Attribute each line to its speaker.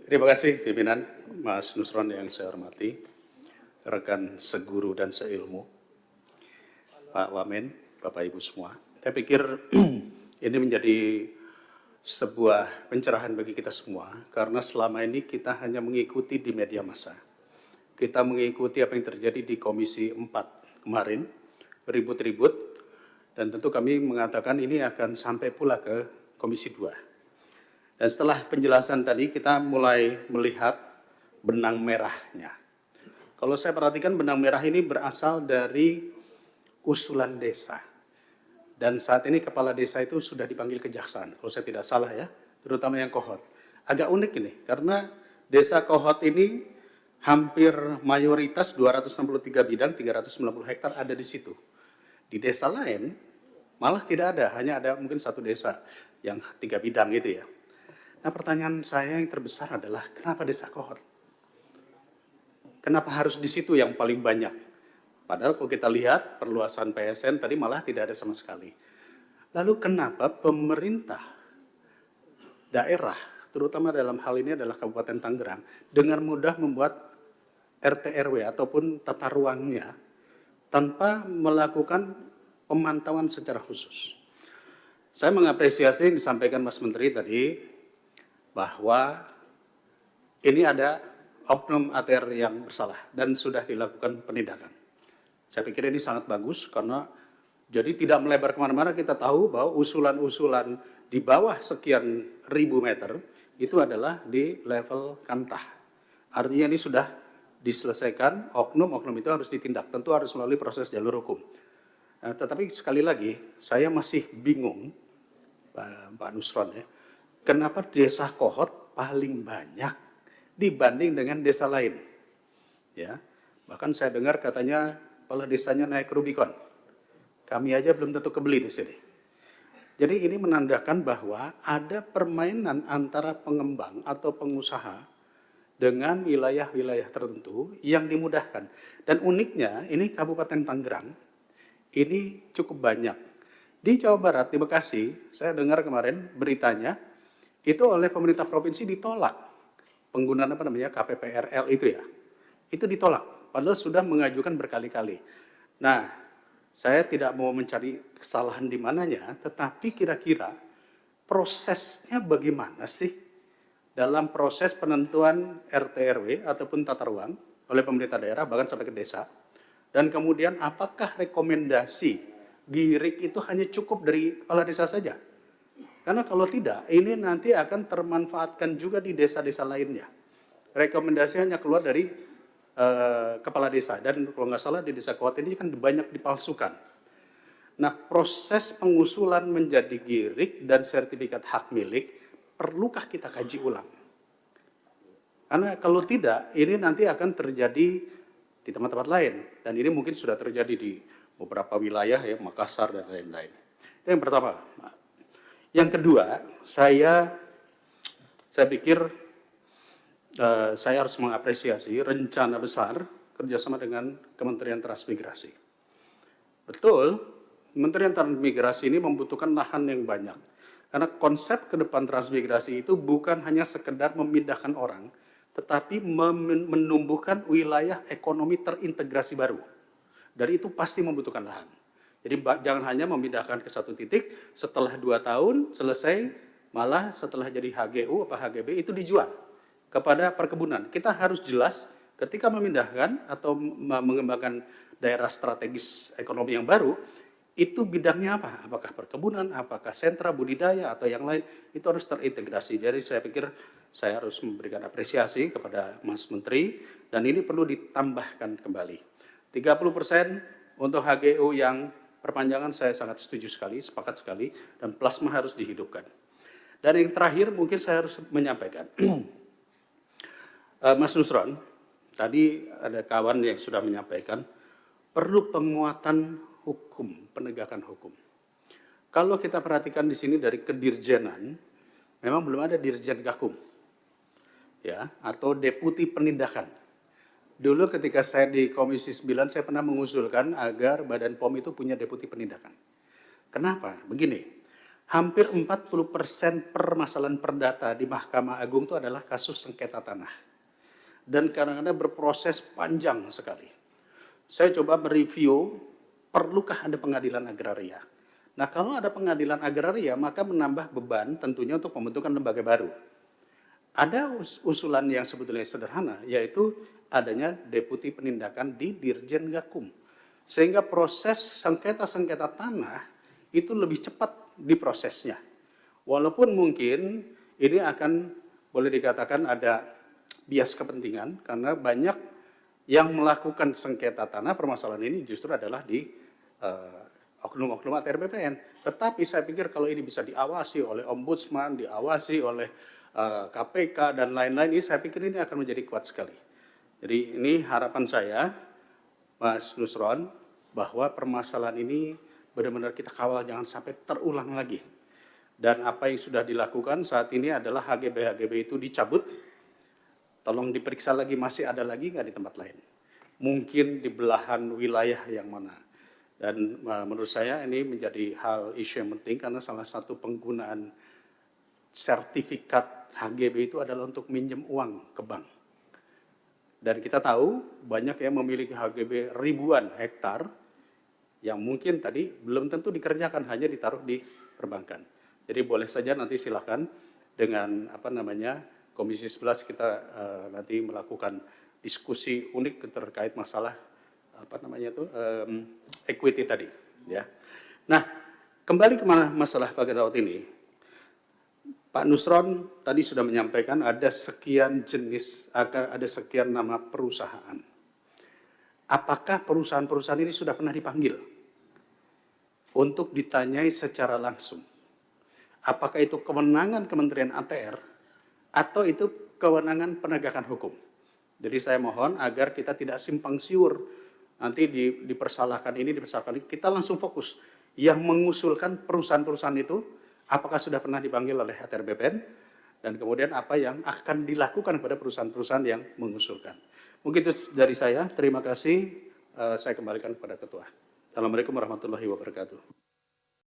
Speaker 1: Terima kasih pimpinan Mas Nusron yang saya hormati, rekan seguru dan seilmu, Pak Wamen, Bapak Ibu semua. Saya pikir ini menjadi sebuah pencerahan bagi kita semua, karena selama ini kita hanya mengikuti di media massa. Kita mengikuti apa yang terjadi di Komisi 4 kemarin, ribut-ribut, dan tentu kami mengatakan ini akan sampai pula ke Komisi 2. Dan setelah penjelasan tadi, kita mulai melihat benang merahnya. Kalau saya perhatikan, benang merah ini berasal dari usulan desa. Dan saat ini kepala desa itu sudah dipanggil kejaksaan, kalau saya tidak salah ya, terutama yang Kohot. Agak unik ini, karena desa Kohot ini hampir mayoritas 263 bidang, 390 hektar ada di situ. Di desa lain malah tidak ada, hanya ada mungkin satu desa yang 3 bidang gitu ya. Nah, pertanyaan saya yang terbesar adalah kenapa desa Kohot? Kenapa harus di situ yang paling banyak? Padahal kalau kita lihat perluasan PSN tadi malah tidak ada sama sekali. Lalu kenapa pemerintah daerah, terutama dalam hal ini adalah Kabupaten Tangerang, dengan mudah membuat RT RW ataupun tata ruangnya tanpa melakukan pemantauan secara khusus? Saya mengapresiasi yang disampaikan Mas Menteri tadi, bahwa ini ada oknum ATR yang bersalah dan sudah dilakukan penindakan. Saya pikir ini sangat bagus karena jadi tidak melebar kemana-mana. Kita tahu bahwa usulan-usulan di bawah sekian ribu meter itu adalah di level kantah. Artinya ini sudah diselesaikan, oknum-oknum itu harus ditindak. Tentu harus melalui proses jalur hukum. Nah, tetapi sekali lagi saya masih bingung, Pak Nusron ya, kenapa desa Kohot paling banyak dibanding dengan desa lain? Ya, bahkan saya dengar katanya kepala desanya naik Rubicon. Kami aja belum tentu kebeli di sini. Jadi ini menandakan bahwa ada permainan antara pengembang atau pengusaha dengan wilayah-wilayah tertentu yang dimudahkan. Dan uniknya ini Kabupaten Tangerang ini cukup banyak. Di Jawa Barat, di Bekasi, saya dengar kemarin beritanya, itu oleh pemerintah provinsi ditolak penggunaan KPPRL itu ya, itu ditolak padahal sudah mengajukan berkali-kali. Nah, saya tidak mau mencari kesalahan di mananya, tetapi kira-kira prosesnya bagaimana sih dalam proses penentuan RT RW ataupun tata ruang oleh pemerintah daerah bahkan sampai ke desa, dan kemudian apakah rekomendasi GIRIK itu hanya cukup dari kepala desa saja? Karena kalau tidak, ini nanti akan termanfaatkan juga di desa-desa lainnya. Rekomendasi hanya keluar dari kepala desa. Dan kalau nggak salah di desa Kohot ini kan banyak dipalsukan. Nah, proses pengusulan menjadi GIRIK dan sertifikat hak milik, perlukah kita kaji ulang? Karena kalau tidak, ini nanti akan terjadi di tempat-tempat lain. Dan ini mungkin sudah terjadi di beberapa wilayah ya, Makassar dan lain-lain. Itu yang pertama. Yang kedua, saya pikir saya harus mengapresiasi rencana besar kerjasama dengan Kementerian Transmigrasi. Betul, Kementerian Transmigrasi ini membutuhkan lahan yang banyak. Karena konsep ke depan transmigrasi itu bukan hanya sekedar memindahkan orang, tetapi menumbuhkan wilayah ekonomi terintegrasi baru. Dari itu pasti membutuhkan lahan. Jadi jangan hanya memindahkan ke satu titik, setelah 2 tahun selesai, malah setelah jadi HGU atau HGB itu dijual kepada perkebunan. Kita harus jelas ketika memindahkan atau mengembangkan daerah strategis ekonomi yang baru, itu bidangnya apa? Apakah perkebunan, apakah sentra budidaya atau yang lain, itu harus terintegrasi. Jadi saya pikir saya harus memberikan apresiasi kepada Mas Menteri, dan ini perlu ditambahkan kembali. 30% untuk HGU yang perpanjangan saya sangat setuju sekali, sepakat sekali, dan plasma harus dihidupkan. Dan yang terakhir mungkin saya harus menyampaikan, Mas Nusron, tadi ada kawan yang sudah menyampaikan, perlu penguatan hukum, penegakan hukum. Kalau kita perhatikan di sini dari kedirjenan, memang belum ada dirjen gakum, ya, atau deputi penindakan. Dulu ketika saya di Komisi 9, saya pernah mengusulkan agar Badan POM itu punya deputi penindakan. Kenapa? Begini, hampir 40% permasalahan perdata di Mahkamah Agung itu adalah kasus sengketa tanah. Dan kadang-kadang berproses panjang sekali. Saya coba mereview, perlukah ada pengadilan agraria? Nah, kalau ada pengadilan agraria, maka menambah beban tentunya untuk pembentukan lembaga baru. Ada usulan yang sebetulnya sederhana, yaitu adanya deputi penindakan di Dirjen Gakum. Sehingga proses sengketa-sengketa tanah itu lebih cepat diprosesnya. Walaupun mungkin ini akan boleh dikatakan ada bias kepentingan, karena banyak yang melakukan sengketa tanah permasalahan ini justru adalah di oknum-oknum ATR BPN. Tetapi saya pikir kalau ini bisa diawasi oleh ombudsman, diawasi oleh KPK dan lain-lain, ini saya pikir ini akan menjadi kuat sekali. Jadi ini harapan saya, Mas Nusron, bahwa permasalahan ini benar-benar kita kawal jangan sampai terulang lagi. Dan apa yang sudah dilakukan saat ini adalah HGB itu dicabut, tolong diperiksa lagi masih ada lagi nggak di tempat lain. Mungkin di belahan wilayah yang mana. Dan menurut saya ini menjadi hal isu yang penting karena salah satu penggunaan sertifikat HGB itu adalah untuk minjem uang ke bank. Dan kita tahu banyak yang memiliki HGB ribuan hektar yang mungkin tadi belum tentu dikerjakan, hanya ditaruh di perbankan. Jadi boleh saja nanti silakan dengan Komisi 11 kita nanti melakukan diskusi unik terkait masalah equity tadi, ya. Nah, kembali ke masalah Pak Daud ini. Pak Nusron tadi sudah menyampaikan ada sekian jenis, ada sekian nama perusahaan. Apakah perusahaan-perusahaan ini sudah pernah dipanggil untuk ditanyai secara langsung? Apakah itu kewenangan Kementerian ATR atau itu kewenangan penegakan hukum? Jadi saya mohon agar kita tidak simpang siur, nanti dipersalahkan ini, dipersalahkan ini. Kita langsung fokus. Yang mengusulkan perusahaan-perusahaan itu, apakah sudah pernah dipanggil oleh ATR BPN, dan kemudian apa yang akan dilakukan kepada perusahaan-perusahaan yang mengusulkan. Mungkin itu dari saya, terima kasih, saya kembalikan kepada Ketua. Assalamualaikum warahmatullahi wabarakatuh.